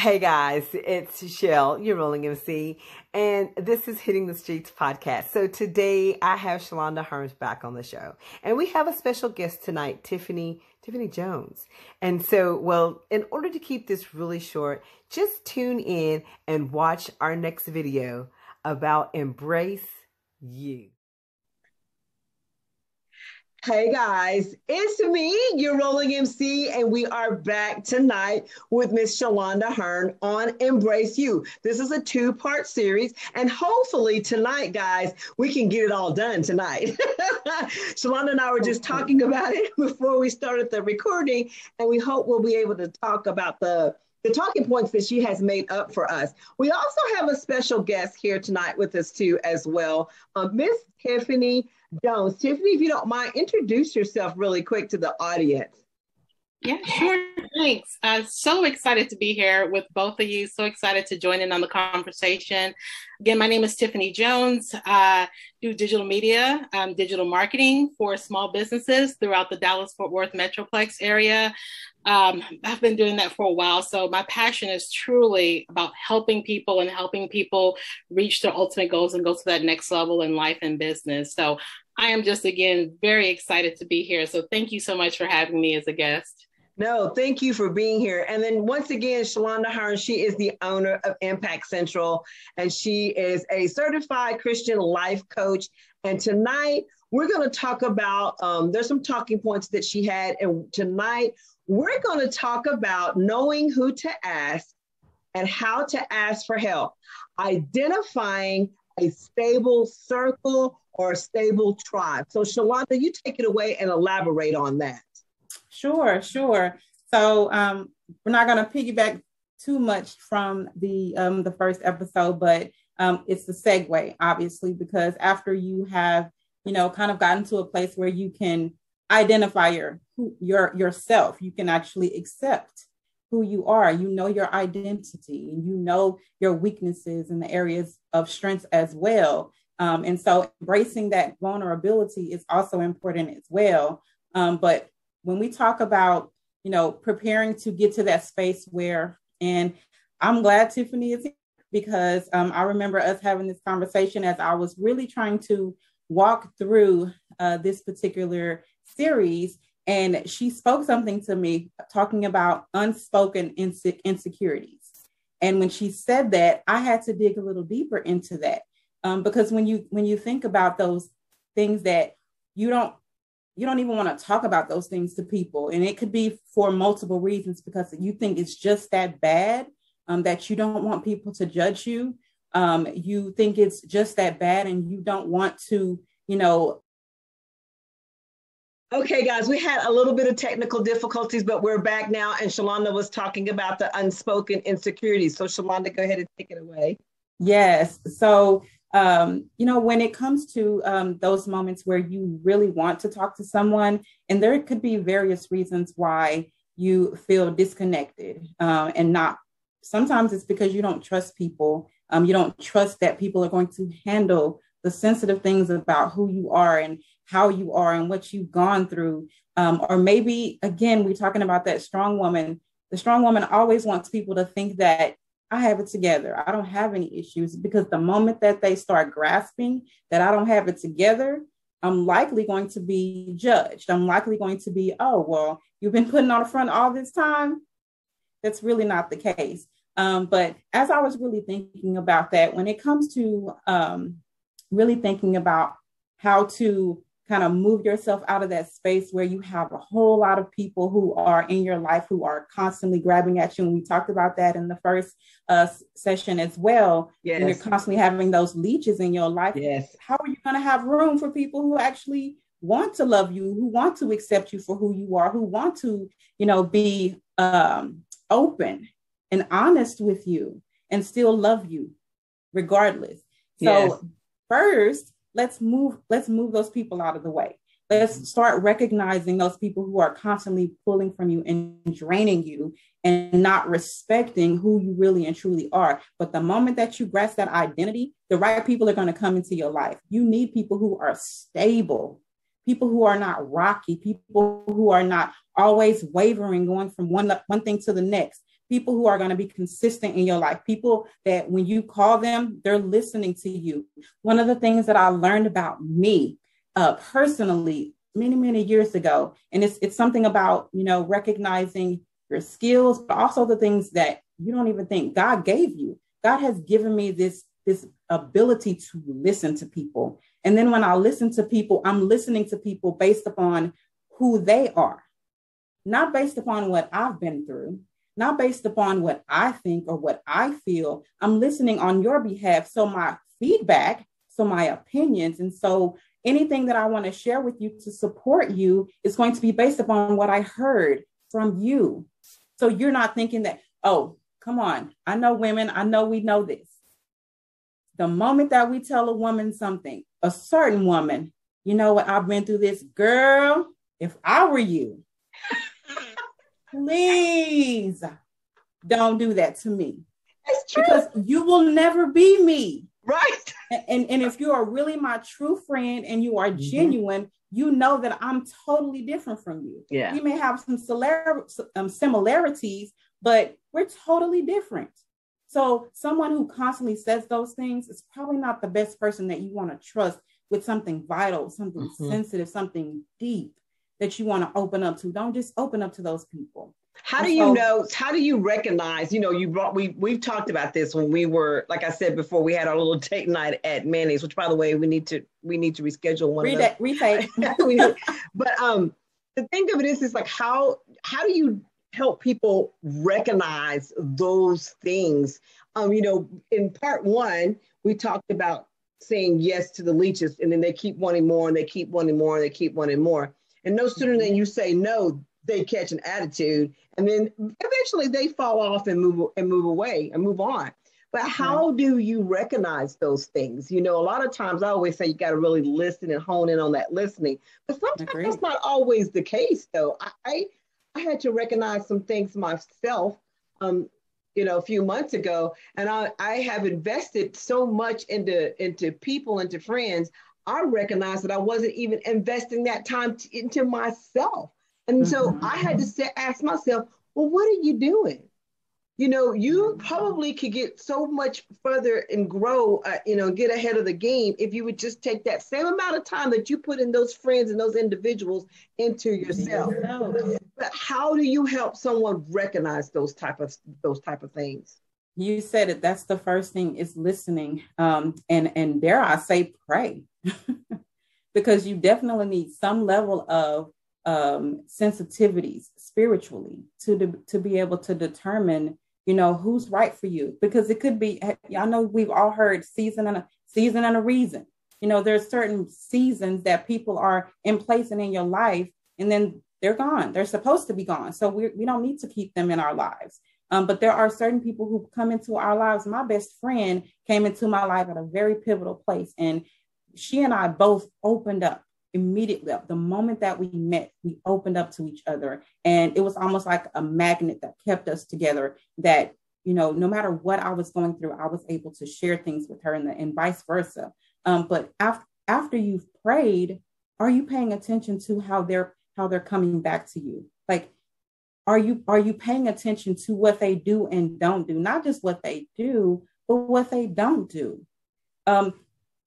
Hey guys, it's Shell, your rolling MC, and this is Hitting the Streets podcast. So today I have Shalanda Hearne back on the show, and we have a special guest tonight, Tiffany Jones. And so, well, in order to keep this really short, just tune in and watch our next video about Embrace You. Hey guys, it's me, your rolling MC, and we are back tonight with Miss Shalanda Hearne on Embrace You. This is a two-part series, and hopefully tonight, guys, we can get it all done tonight. Shalanda and I were just talking about it before we started the recording, and we hope we'll be able to talk about the talking points that she has made up for us. We also have a special guest here tonight with us too as well, Miss Tiffany Jones. Tiffany, if you don't mind, introduce yourself really quick to the audience. Yeah, sure. Thanks. So excited to be here with both of you. So excited to join in on the conversation. Again, my name is Tiffany Jones. I do digital media, digital marketing for small businesses throughout the Dallas-Fort Worth Metroplex area. I've been doing that for a while. So my passion is truly about helping people and helping people reach their ultimate goals and go to that next level in life and business. So I am just, again, very excited to be here. So thank you so much for having me as a guest. No, thank you for being here. And then once again, Shalanda Hearne, she is the owner of Mpact Central, and she is a certified Christian life coach. And tonight we're going to talk about, there's some talking points that she had. And tonight we're going to talk about knowing who to ask and how to ask for help, identifying a stable circle or a stable tribe. So Shalanda, you take it away and elaborate on that. Sure. So we're not going to piggyback too much from the first episode, but it's the segue, obviously, because after you have, kind of gotten to a place where you can identify yourself, you can actually accept who you are, your identity, and your weaknesses and the areas of strength as well. And so embracing that vulnerability is also important as well. But when we talk about, preparing to get to that space and I'm glad Tiffany is here because I remember us having this conversation as I was really trying to walk through this particular series. And she spoke something to me talking about unspoken insecurities. And when she said that, I had to dig a little deeper into that because when you think about those things that you don't even want to talk about those things to people. And it could be for multiple reasons because you think it's just that bad that you don't want people to judge you. You think it's just that bad and you don't want to, Okay, guys, we had a little bit of technical difficulties, but we're back now. And Shalanda was talking about the unspoken insecurities. So Shalanda, go ahead and take it away. Yes. So when it comes to those moments where you really want to talk to someone, and there could be various reasons why you feel disconnected and not, sometimes it's because you don't trust people. You don't trust that people are going to handle the sensitive things about who you are and how you are and what you've gone through. Or maybe, again, we're talking about that strong woman. The strong woman always wants people to think that I have it together. I don't have any issues, because the moment that they start grasping that I don't have it together, I'm likely going to be judged. I'm likely going to be, oh, well, you've been putting on the front all this time. That's really not the case. But as I was really thinking about that, when it comes to really thinking about how to kind of move yourself out of that space where you have a whole lot of people who are in your life who are constantly grabbing at you. And we talked about that in the first session as well. Yes. And you're constantly having those leeches in your life. Yes. How are you going to have room for people who actually want to love you, who want to accept you for who you are, who want to, be open and honest with you and still love you regardless? So Yes. First, let's move those people out of the way. Let's start recognizing those people who are constantly pulling from you and draining you and not respecting who you really and truly are. But the moment that you grasp that identity, the right people are going to come into your life. You need people who are stable, people who are not rocky, people who are not always wavering, going from one thing to the next. people who are going to be consistent in your life, people that when you call them, they're listening to you. One of the things that I learned about me personally many, many years ago, and it's something about, recognizing your skills, but also the things that you don't even think God gave you. God has given me this ability to listen to people. And then when I listen to people, I'm listening to people based upon who they are, not based upon what I've been through, not based upon what I think or what I feel. I'm listening on your behalf. So my feedback, so my opinions, and so anything that I want to share with you to support you is going to be based upon what I heard from you. So you're not thinking that, oh, come on, I know women, I know we know this. The moment that we tell a woman something, a certain woman, you know what, I've been through this, girl, if I were you, please don't do that to me. It's true. Because you will never be me. Right. And if you are really my true friend and you are genuine, you know that I'm totally different from you. Yeah. We may have some similarities, but we're totally different. So someone who constantly says those things is probably not the best person that you want to trust with something vital, something sensitive, something deep that you want to open up to. Don't just open up to those people. How do you know? How do you recognize? We've talked about this when we were, like I said before, we had our little date night at Manny's, which, by the way, we need to reschedule one. Retake. But the thing of it is like how do you help people recognize those things? In part one, we talked about saying yes to the leeches, and then they keep wanting more, and they keep wanting more, and they keep wanting more. And no sooner than you say no, they catch an attitude, and then eventually they fall off and move away and move on. But how do you recognize those things? A lot of times I always say you got to really listen and hone in on that listening. But sometimes that's not always the case, though. I had to recognize some things myself, a few months ago, and I have invested so much into people, into friends. I recognized that I wasn't even investing that time into myself. And so I had to ask myself, well, what are you doing? You probably could get so much further and grow, get ahead of the game if you would just take that same amount of time that you put in those friends and those individuals into yourself. But how do you help someone recognize those type of things? You said it. That's the first thing, is listening. And dare I say, pray, because you definitely need some level of sensitivities spiritually to be able to determine, who's right for you. Because it could be, I know we've all heard season and a reason. There's certain seasons that people are in place and in your life, and then they're gone. They're supposed to be gone. So we don't need to keep them in our lives. But there are certain people who come into our lives. My best friend came into my life at a very pivotal place, and she and I both opened up immediately. The moment that we met, we opened up to each other, and it was almost like a magnet that kept us together, that, no matter what I was going through, I was able to share things with her, and vice versa. But after you've prayed, are you paying attention to how they're coming back to you? Like, are you paying attention to what they do and don't do? Not just what they do, but what they don't do.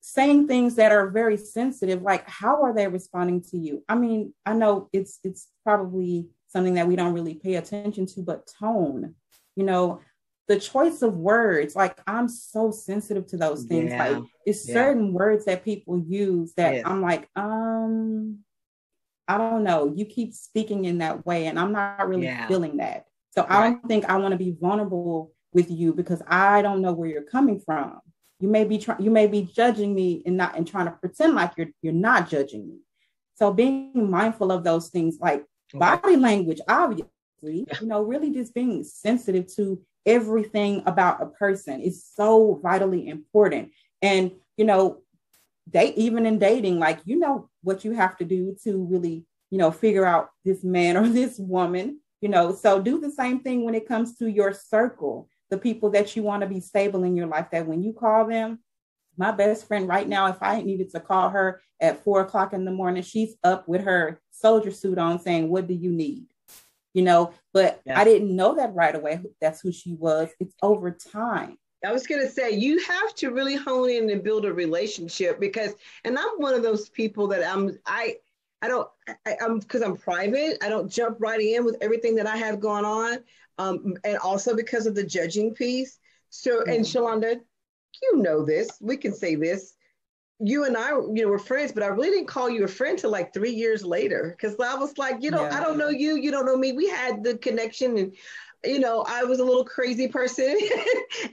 Saying things that are very sensitive, like, how are they responding to you? I mean, I know it's probably something that we don't really pay attention to, but tone, the choice of words, like, I'm so sensitive to those things. Like, it's certain words that people use that I'm like, I don't know. You keep speaking in that way, and I'm not really feeling that. So I don't think I want to be vulnerable with you, because I don't know where you're coming from. You may be judging me and trying to pretend like you're not judging me. So being mindful of those things, like body language, obviously, really just being sensitive to everything about a person is so vitally important. And, even in dating, like, what you have to do to really, figure out this man or this woman, so do the same thing when it comes to your circle, the people that you want to be stable in your life, that when you call them. My best friend right now, if I needed to call her at 4:00 in the morning, she's up with her soldier suit on saying, what do you need? but I didn't know that right away. That's who she was. It's over time. I was going to say, you have to really hone in and build a relationship and I'm one of those people that because I'm private, I don't jump right in with everything that I have going on. And also because of the judging piece. So, and Shalanda, this, we can say this. You and I, were friends, but I really didn't call you a friend till like 3 years later. Cause I was like, I don't know you, you don't know me. We had the connection and, I was a little crazy person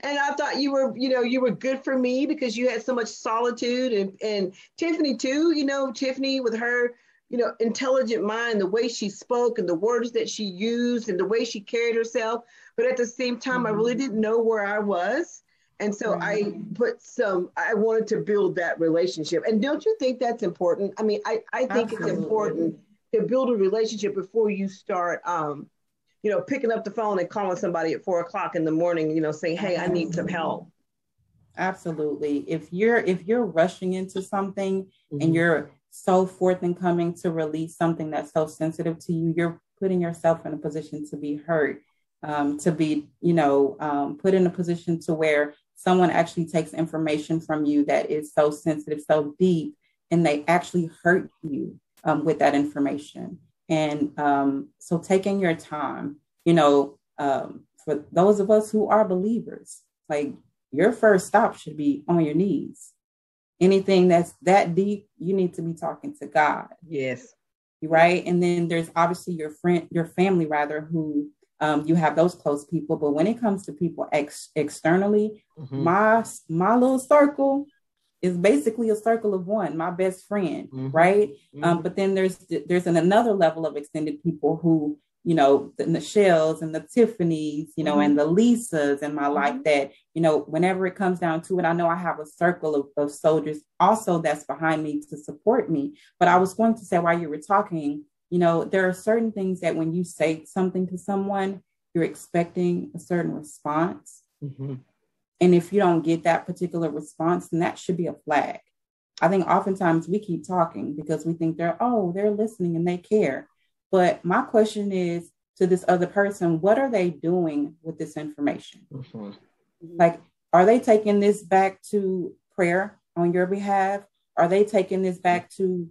and I thought you were good for me because you had so much solitude and Tiffany too, Tiffany with her, intelligent mind, the way she spoke and the words that she used and the way she carried herself. But at the same time, I really didn't know where I was. And so I wanted to build that relationship. And don't you think that's important? I mean, I think It's important to build a relationship before you start, picking up the phone and calling somebody at 4:00 in the morning, saying, hey, I need some help. Absolutely. If you're rushing into something and you're so forth and coming to release something that's so sensitive to you, you're putting yourself in a position to be hurt, to be, put in a position to where someone actually takes information from you that is so sensitive, so deep, and they actually hurt you with that information. And so taking your time, for those of us who are believers, like your first stop should be on your knees. Anything that's that deep, you need to be talking to God. Yes. Right. And then there's obviously your family, rather, who you have those close people. But when it comes to people externally, my little circle is basically a circle of one, my best friend. Right. But then there's another level of extended people who, the Michelle's and the Tiffany's, and the Lisas in my life that, whenever it comes down to it, I know I have a circle of soldiers also that's behind me to support me. But I was going to say, while you were talking, there are certain things that when you say something to someone, you're expecting a certain response. And if you don't get that particular response, then that should be a flag. I think oftentimes we keep talking because we think they're listening and they care. But my question is to this other person, what are they doing with this information? Like, are they taking this back to prayer on your behalf? Are they taking this back to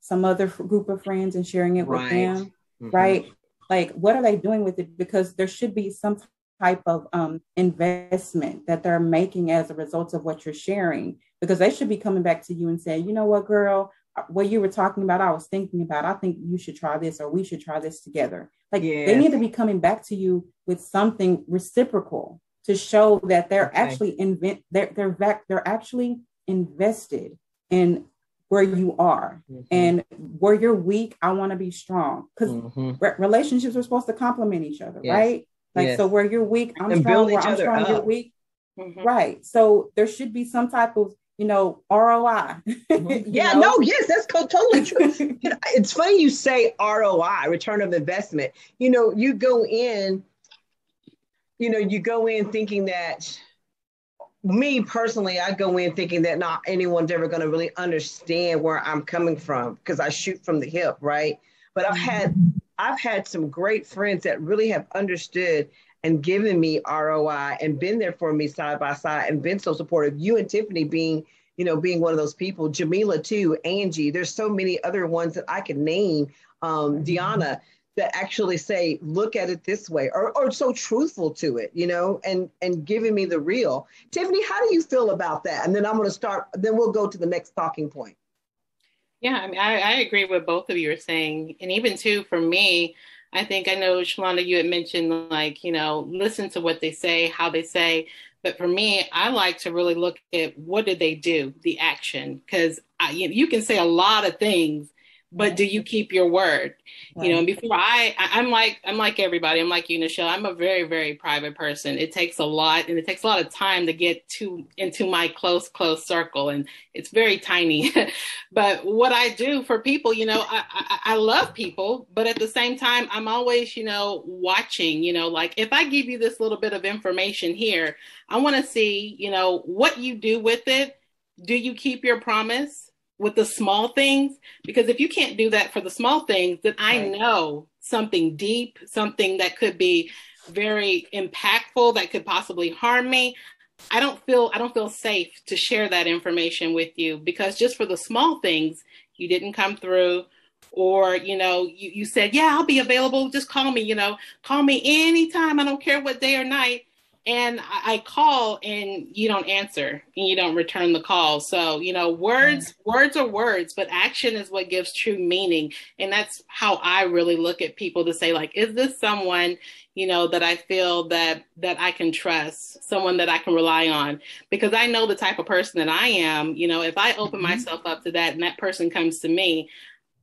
some other group of friends and sharing it with them? Right? Like, what are they doing with it? Because there should be some type of investment that they're making as a result of what you're sharing, because they should be coming back to you and saying, you know what, girl, what you were talking about, I was thinking about, I think you should try this, or we should try this together. Like, they need to be coming back to you with something reciprocal to show that they're actually they're actually invested in where you are. And where you're weak, I want to be strong, because relationships are supposed to complement each other, right? Like, so where you're weak, I'm strong. Where I'm strong, you're weak. Right. So there should be some type of, ROI. That's totally true. It's funny you say ROI, return of investment. You go in thinking that, me personally, I go in thinking that not anyone's ever going to really understand where I'm coming from because I shoot from the hip, right? But I've had some great friends that really have understood and given me ROI and been there for me side by side and been so supportive. You and Tiffany being one of those people, Jamila too, Angie, there's so many other ones that I could name, Deanna, that actually say, look at it this way, or so truthful to it, and giving me the real. Tiffany, how do you feel about that? And then then we'll go to the next talking point. Yeah, I mean, I agree with both of you are saying. And even too, for me, I know, Shalanda, you had mentioned, like, listen to what they say, how they say. But for me, I like to really look at what did they do, the action, because you can say a lot of things, but do you keep your word? Right. And before I'm like everybody. I'm like you, Nichelle. I'm a very, very private person. It takes a lot, and it takes a lot of time to get into my close circle, and it's very tiny. But what I do for people, I love people, but at the same time, I'm always, watching. Like, if I give you this little bit of information here, I want to see, what you do with it. Do you keep your promise? with the small things, because if you can't do that for the small things, then I know something deep, something that could be very impactful, that could possibly harm me. I don't feel safe to share that information with you, because just for the small things, you didn't come through, or, you said, yeah, I'll be available. Just call me, call me anytime. I don't care what day or night. And I call and you don't answer and you don't return the call. So, words are words, but action is what gives true meaning. And that's how I really look at people, to say, like, is this someone, that I feel that I can trust, someone that I can rely on? Because I know the type of person that I am. If I open myself up to that and that person comes to me,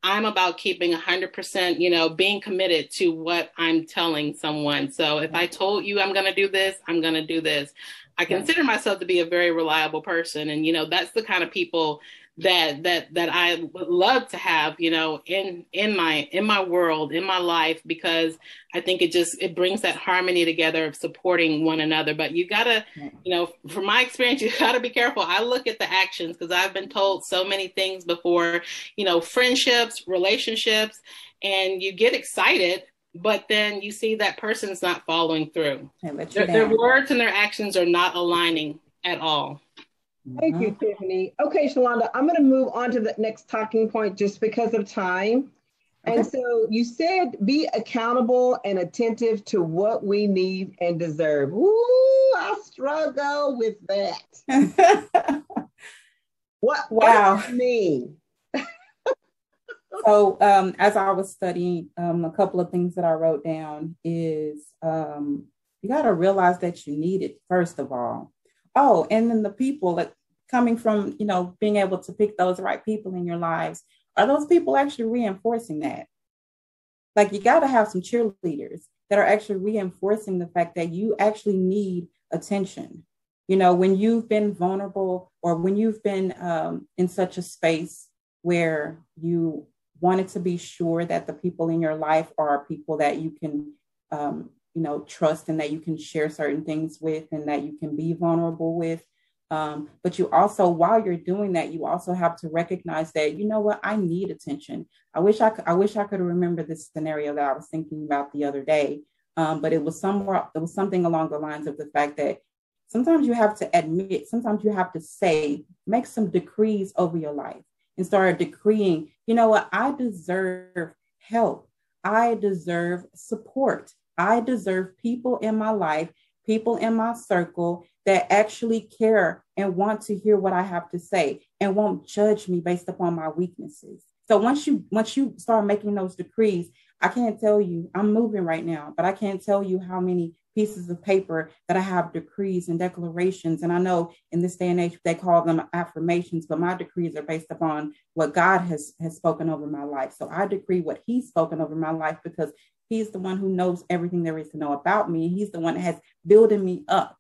I'm about keeping 100%, being committed to what I'm telling someone. So if I told you I'm going to do this, I'm going to do this. I consider myself to be a very reliable person. And, that's the kind of people that I would love to have, in my world, in my life, because I think it brings that harmony together of supporting one another. But you gotta, from my experience, you gotta be careful. I look at the actions, because I've been told so many things before, friendships, relationships, and you get excited, but then you see that person's not following through. Their words and their actions are not aligning at all. Thank you, Tiffany. Okay, Shalanda, I'm going to move on to the next talking point just because of time. Okay. And so you said be accountable and attentive to what we need and deserve. Ooh, I struggle with that. What does that mean? So as I was studying, a couple of things that I wrote down is you got to realize that you need it, first of all. Oh, and then the people that coming from, being able to pick those right people in your lives, are those people actually reinforcing that? Like, you got to have some cheerleaders that are actually reinforcing the fact that you actually need attention. When you've been vulnerable, or when you've been in such a space where you wanted to be sure that the people in your life are people that you can, trust, and that you can share certain things with, and that you can be vulnerable with. But you also, while you're doing that, you also have to recognize that, you know what, I need attention. I wish I could remember this scenario that I was thinking about the other day. But it was something along the lines of the fact that sometimes you have to admit, sometimes you have to say, make some decrees over your life and start decreeing, you know what, I deserve help. I deserve support. I deserve people in my life, people in my circle that actually care and want to hear what I have to say and won't judge me based upon my weaknesses. So once you start making those decrees, I can't tell you, I'm moving right now, but I can't tell you how many pieces of paper that I have decrees and declarations. And I know in this day and age, they call them affirmations, but my decrees are based upon what God has spoken over my life. So I decree what He's spoken over my life, because He's the one who knows everything there is to know about me. He's the one that has building me up.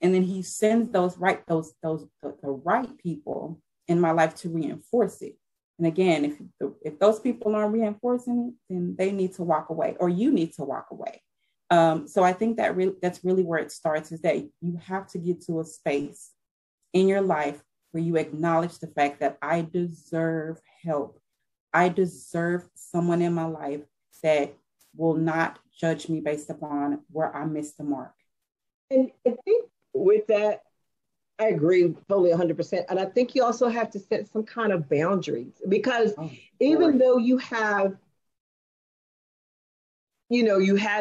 And then He sends the right people in my life to reinforce it. And again, if those people aren't reinforcing it, then they need to walk away, or you need to walk away. So I think that's really where it starts, is that you have to get to a space in your life where you acknowledge the fact that I deserve help. I deserve someone in my life that will not judge me based upon where I missed the mark. And I think with that, I agree fully 100%. And I think you also have to set some kind of boundaries, because even though you have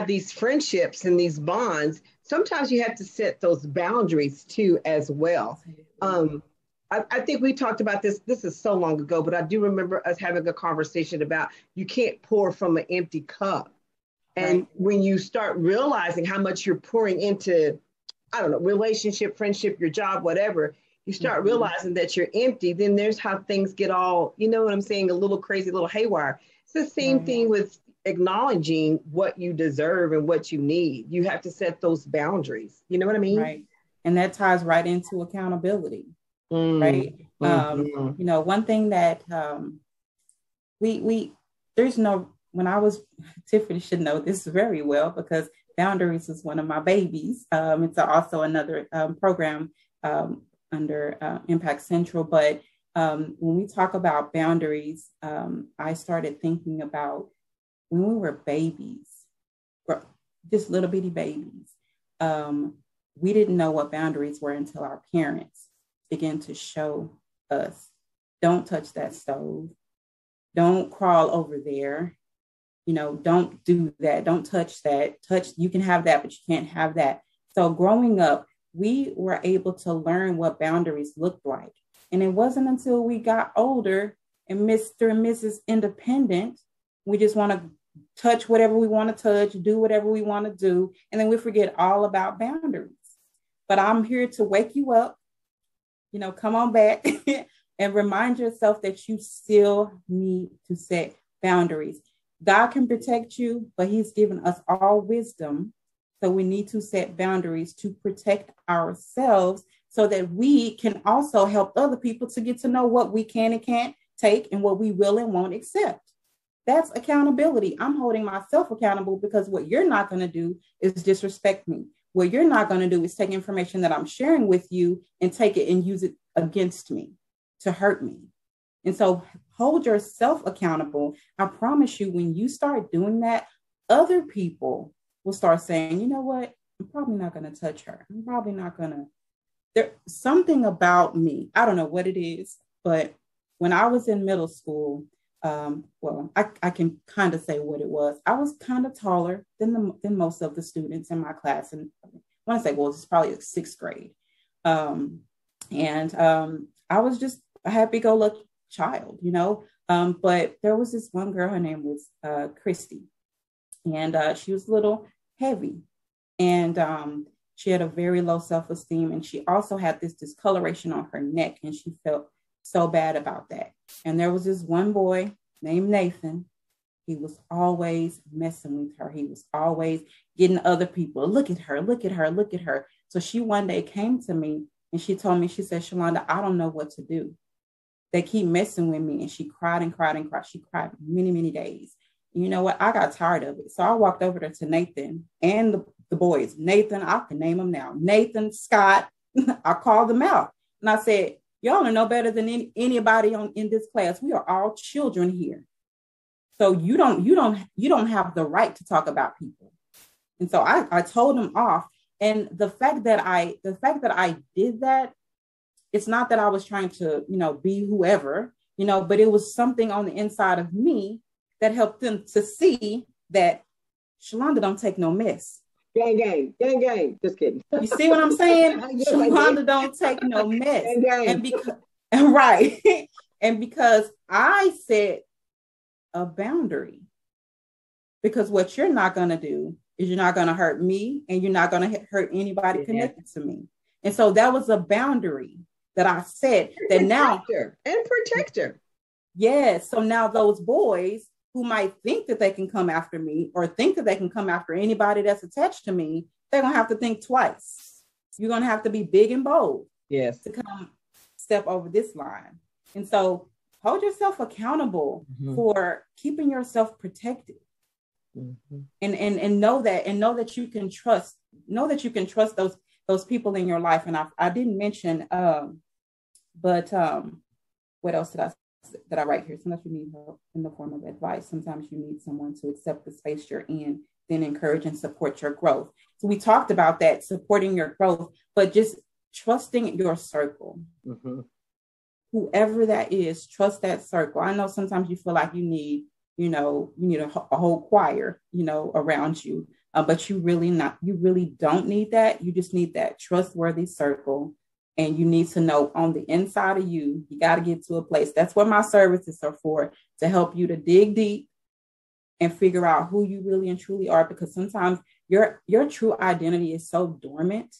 these friendships and these bonds, sometimes you have to set those boundaries too as well. I think we talked about this is so long ago, but I do remember us having a conversation about you can't pour from an empty cup. And when you start realizing how much you're pouring into, I don't know, relationship, friendship, your job, whatever, you start realizing that you're empty, then there's how things get all, you know what I'm saying, a little crazy, a little haywire. It's the same thing with acknowledging what you deserve and what you need. You have to set those boundaries. You know what I mean? Right. And that ties right into accountability. Right. One thing that Tiffany should know this very well, because boundaries is one of my babies. It's also another program under Mpact Central. But When we talk about boundaries, I started thinking about when we were babies, just little bitty babies. We didn't know what boundaries were until our parents began to show us, don't touch that stove. Don't crawl over there. Don't do that. Don't touch that. You can have that, but you can't have that. So growing up, we were able to learn what boundaries looked like. And it wasn't until we got older and Mr. and Mrs. Independent, we just want to touch whatever we want to touch, do whatever we want to do. And then we forget all about boundaries. But I'm here to wake you up, come on back and remind yourself that you still need to set boundaries. God can protect you, but he's given us all wisdom. So we need to set boundaries to protect ourselves so that we can also help other people to get to know what we can and can't take and what we will and won't accept. That's accountability. I'm holding myself accountable because what you're not going to do is disrespect me. What you're not going to do is take information that I'm sharing with you and take it and use it against me to hurt me. And so hold yourself accountable. I promise you, when you start doing that, other people will start saying, you know what? I'm probably not going to touch her. I'm probably not going to. There's something about me. I don't know what it is, but when I was in middle school, I can kind of say what it was. I was kind of taller than most of the students in my class. And when I say, it's probably like sixth grade. I was just a happy-go-lucky child, but there was this one girl, her name was Christy, and she was a little heavy, and she had a very low self-esteem, and she also had this discoloration on her neck, and she felt so bad about that. And there was this one boy named Nathan. He was always messing with her. He was always getting other people, look at her, look at her, look at her. So she one day came to me and she told me, she said, Shalanda, I don't know what to do. They keep messing with me. And she cried and cried and cried. She cried many, many days. And you know what? I got tired of it. So I walked over there to Nathan and the boys. Nathan, I can name them now. Nathan, Scott, I called them out. And I said, y'all are no better than anybody in this class. We are all children here. So you don't have the right to talk about people. And so I told them off. And the fact that I did that, it's not that I was trying to, be whoever, but it was something on the inside of me that helped them to see that Shalanda don't take no mess. Gang. Just kidding. You see what I'm saying? Yes, Shalanda don't take no mess. Right. And because I set a boundary, because what you're not going to do is you're not going to hurt me and you're not going to hurt anybody connected to me. And so that was a boundary that I set that now. Protector. Yes. So now those boys who might think that they can come after me or think that they can come after anybody that's attached to me, they're going to have to think twice. You're going to have to be big and bold. Yes. To come step over this line. And so hold yourself accountable for keeping yourself protected. And know that you can trust those people in your life. And I didn't mention, what else did I write here? Sometimes you need help in the form of advice. Sometimes you need someone to accept the space you're in, then encourage and support your growth. So we talked about that, supporting your growth, but just trusting your circle. Whoever that is, trust that circle. I know sometimes you feel like you need a whole choir, around you, but you really don't need that. You just need that trustworthy circle. And you need to know on the inside of you, you got to get to a place. That's what my services are for, to help you to dig deep and figure out who you really and truly are. Because sometimes your true identity is so dormant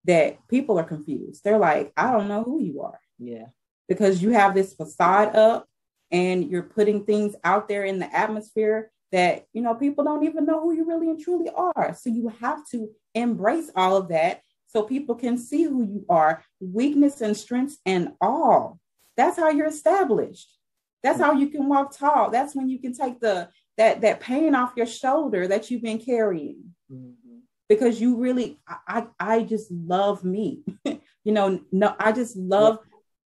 that people are confused. They're like, I don't know who you are. Yeah. Because you have this facade up and you're putting things out there in the atmosphere that, people don't even know who you really and truly are. So you have to embrace all of that so people can see who you are, weakness and strengths and all. That's how you're established. That's how you can walk tall. That's when you can take that pain off your shoulder that you've been carrying. Because you really, I just love me. I just love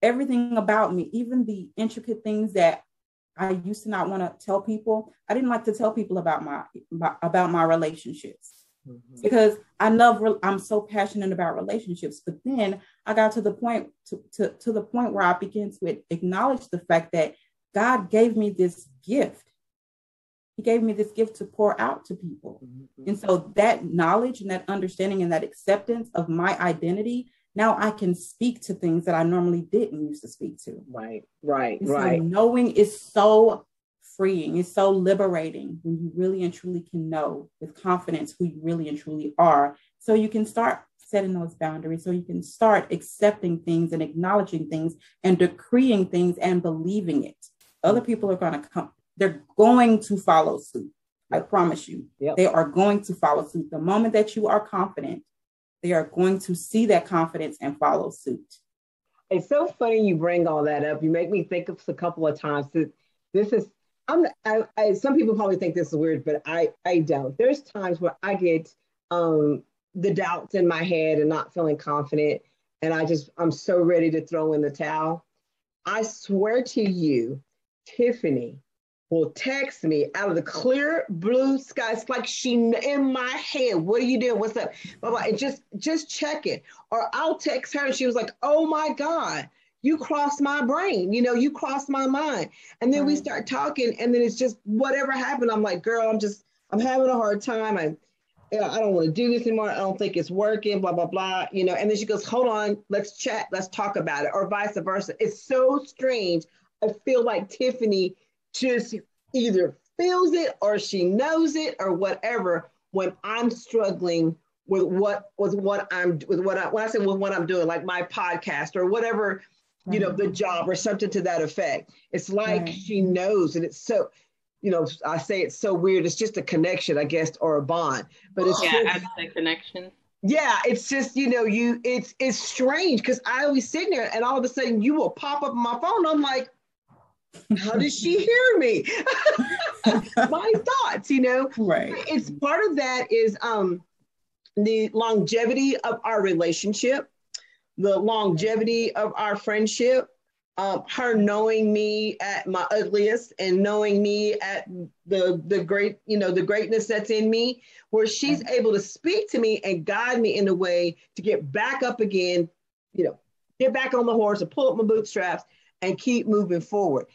everything about me, even the intricate things that I used to not want to tell people. I didn't like to tell people about my relationships because I'm so passionate about relationships. But then I got to the point to the point where I began to acknowledge the fact that God gave me this gift. He gave me this gift to pour out to people. And so that knowledge and that understanding and that acceptance of my identity, now I can speak to things that I normally didn't used to speak to. Right. So knowing is so freeing. It's so liberating when you really and truly can know with confidence who you really and truly are. So you can start setting those boundaries. So you can start accepting things and acknowledging things and decreeing things and believing it. Other people are going to come. They're going to follow suit. I promise you. Yep. They are going to follow suit. The moment that you are confident, they are going to see that confidence and follow suit. It's so funny you bring all that up. You make me think of a couple of times that this is, some people probably think this is weird, but I don't. There's times where I get the doubts in my head and not feeling confident. And I'm so ready to throw in the towel. I swear to you, Tiffany will text me out of the clear blue sky. It's like she in my head. What are you doing? What's up? Blah, blah. And just check it. Or I'll text her and she was like, oh my God, you crossed my brain. You crossed my mind. And then we start talking and then it's just whatever happened. I'm like, girl, I'm having a hard time. I don't want to do this anymore. I don't think it's working, blah, blah, blah. And then she goes, hold on, let's chat. Let's talk about it, or vice versa. It's so strange. I feel like Tiffany just either feels it or she knows it or whatever when I'm struggling with what I'm doing, like my podcast or whatever, the job or something to that effect. It's like she knows, and it's so, I say it's so weird. It's just a connection, I guess, or a bond. But it's just a connection. Yeah, it's just, it's strange because I always sit there and all of a sudden you will pop up on my phone. I'm like, how did she hear me? My thoughts, Right. It's part of that is the longevity of our relationship, the longevity of our friendship, her knowing me at my ugliest and knowing me at the great, the greatness that's in me, where she's able to speak to me and guide me in a way to get back up again, get back on the horse and pull up my bootstraps and keep moving forward.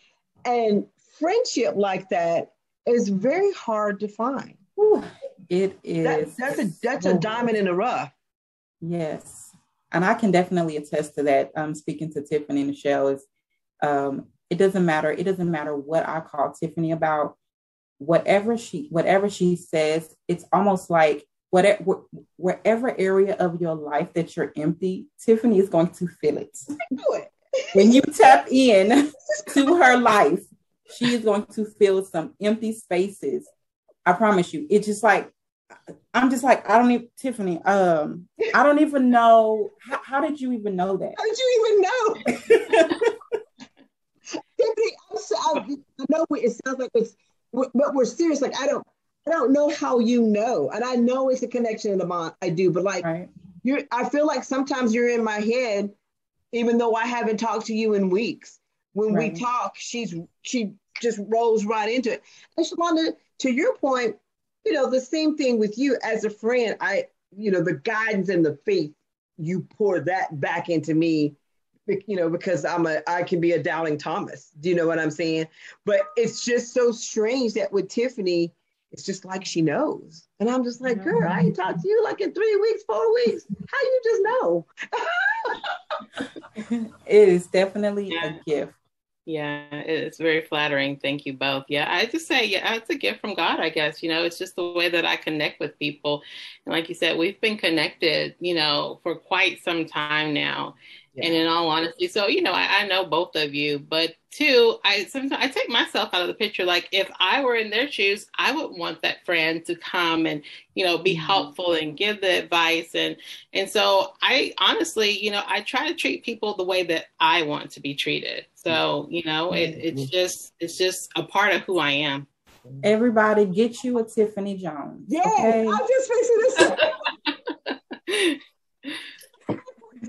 And friendship like that is very hard to find. Ooh, it is. That's a diamond in the rough. Yes. And I can definitely attest to that. Speaking to Tiffany and Michelle, is it doesn't matter. It doesn't matter what I call Tiffany about. Whatever she says, it's almost like wherever area of your life that you're empty, Tiffany is going to fill it. When you tap in to her life, she is going to fill some empty spaces. I promise you. It's just like, Tiffany, I don't even know. How did you even know that? How did you even know? Tiffany, I know it sounds like but we're serious. Like, I don't know how you know. And I know it's a connection in the bond. I do, but like, I feel like sometimes you're in my head, even though I haven't talked to you in weeks. When we talk, she just rolls right into it. And Shalanda, to your point, the same thing with you as a friend. The guidance and the faith, you pour that back into me, because I can be a doubting Thomas. Do you know what I'm saying? But it's just so strange that with Tiffany, it's just like she knows. And I'm just like, girl, I ain't talked to you like in 3 weeks, 4 weeks. How you just know? It is definitely a gift. Yeah, it's very flattering. Thank you both. Yeah, I just say, it's a gift from God, I guess. It's just the way that I connect with people. And like you said, we've been connected, for quite some time now. Yeah. And in all honesty, so, I know both of you, but two, sometimes I take myself out of the picture. Like, if I were in their shoes, I would want that friend to come and, be helpful and give the advice. And so I honestly, I try to treat people the way that I want to be treated. So, it's just a part of who I am. Everybody get you a Tiffany Jones. Yeah, okay? I'm just fixing this up.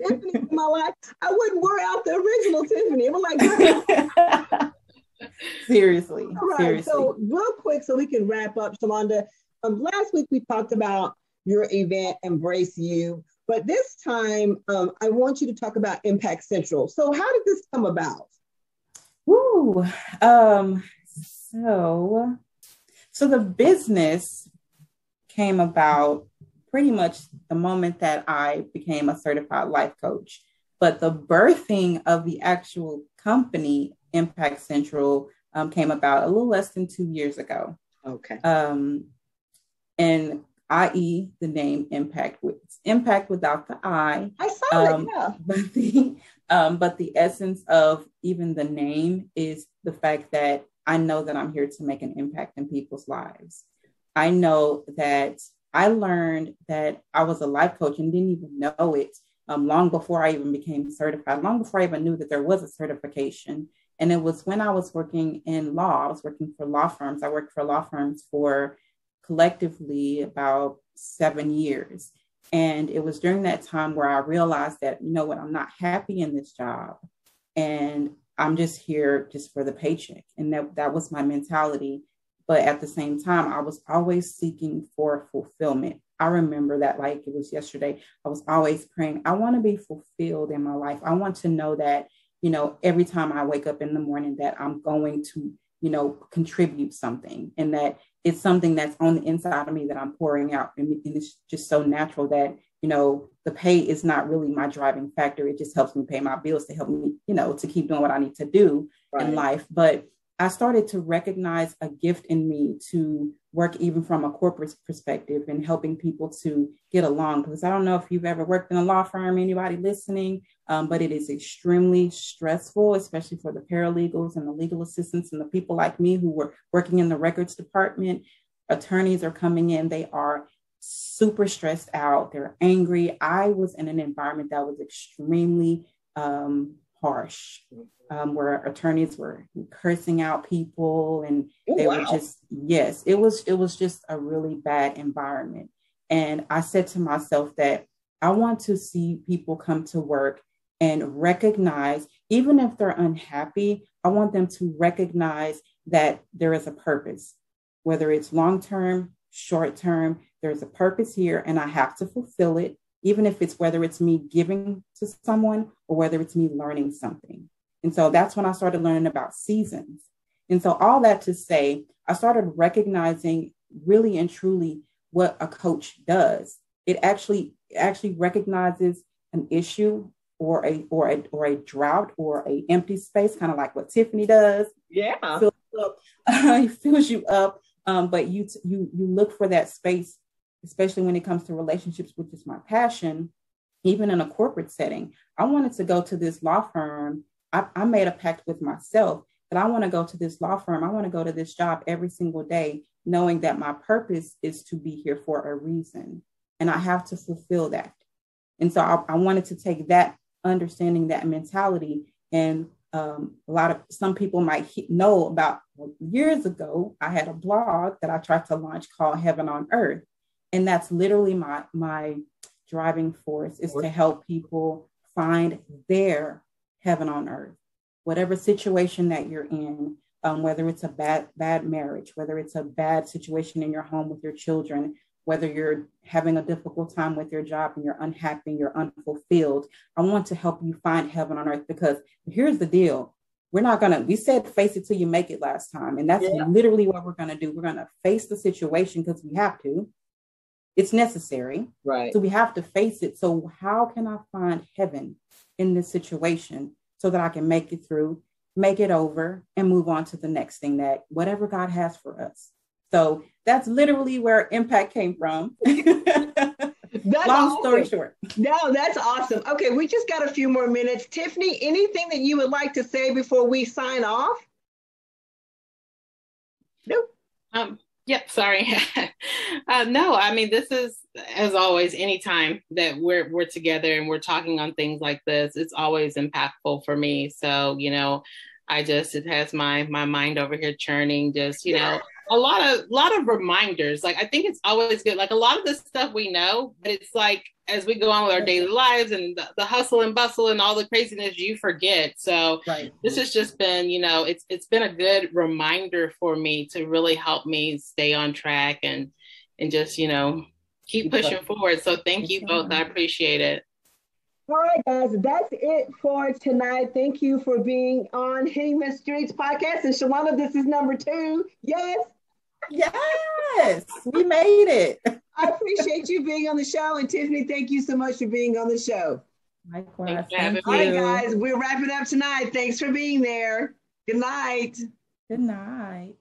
Tiffany in my life, I wouldn't wear out the original Tiffany. I'm like, girl. Seriously. All right. Seriously. So real quick, so we can wrap up, Shalanda. Last week we talked about your event, Embrace You, but this time I want you to talk about Mpact Central. So how did this come about? Woo. So the business came about pretty much the moment that I became a certified life coach. But the birthing of the actual company, Mpact Central, came about a little less than 2 years ago. Okay. And i.e. the name Impact, with impact without the I. I saw it, yeah. But the essence of even the name is the fact that I know that I'm here to make an impact in people's lives. I know that I learned that I was a life coach and didn't even know it long before I even became certified, long before I even knew that there was a certification. And it was when I was working in law. I was working for law firms. I worked for law firms for collectively about 7 years. And it was during that time where I realized that, you know what, I'm not happy in this job. And I'm just here just for the paycheck. And that was my mentality. But at the same time, I was always seeking for fulfillment. I remember that like it was yesterday. I was always praying, I want to be fulfilled in my life. I want to know that, you know, every time I wake up in the morning that I'm going to, you know, contribute something, and that it's something that's on the inside of me that I'm pouring out. And it's just so natural that, you know, the pay is not really my driving factor. It just helps me pay my bills to help me, you know, to keep doing what I need to do in life. But I started to recognize a gift in me to work even from a corporate perspective and helping people to get along. Because I don't know if you've ever worked in a law firm, anybody listening, but it is extremely stressful, especially for the paralegals and the legal assistants and the people like me who were working in the records department. Attorneys are coming in, they are super stressed out, they're angry. I was in an environment that was extremely harsh, where attorneys were cursing out people, and they were just, yes, it was just a really bad environment. And I said to myself that I want to see people come to work and recognize, even if they're unhappy, I want them to recognize that there is a purpose, whether it's long-term, short-term, there's a purpose here and I have to fulfill it, even if it's whether it's me giving to someone or whether it's me learning something. And so that's when I started learning about seasons. And so all that to say, I started recognizing really and truly what a coach does. It actually recognizes an issue or a drought or a empty space, kind of like what Tiffany does. Yeah. It fills you up. But you look for that space, especially when it comes to relationships, which is my passion. Even in a corporate setting, I wanted to go to this law firm. I made a pact with myself that I want to go to this law firm. I want to go to this job every single day, knowing that my purpose is to be here for a reason. And I have to fulfill that. And so I wanted to take that understanding, that mentality. And some people might know about years ago, I had a blog that I tried to launch called Heaven on Earth. And that's literally my driving force, is to help people find their heaven on earth, whatever situation that you're in, whether it's a bad marriage, whether it's a bad situation in your home with your children, whether you're having a difficult time with your job and you're unhappy, you're unfulfilled. I want to help you find heaven on earth, because here's the deal. We said face it till you make it last time. And that's literally what we're going to do. We're going to face the situation because we have to. It's necessary. Right. So we have to face it. So how can I find heaven in this situation so that I can make it through, make it over, and move on to the next thing, that whatever God has for us. So that's literally where Impact came from. Long story short. No, that's awesome. Okay, we just got a few more minutes. Tiffany, anything that you would like to say before we sign off? Nope. Yep, sorry. No, I mean, this is, as always, anytime that we're together and we're talking on things like this, it's always impactful for me. So, you know, it has my mind over here churning, just, you know, a lot of reminders. Like, I think it's always good. Like, a lot of this stuff we know, but it's like as we go on with our daily lives and the hustle and bustle and all the craziness, you forget. So this has just been, it's been a good reminder for me to really help me stay on track and just, keep pushing forward. So thank you both. I appreciate it. All right, guys, that's it for tonight. Thank you for being on Hitting the Streets podcast. And Shalanda, this is number 2. Yes. Yes, we made it. I appreciate you being on the show. And Tiffany, thank you so much for being on the show. Likewise. Thank you. All right, guys, we're wrapping up tonight. Thanks for being there. Good night. Good night.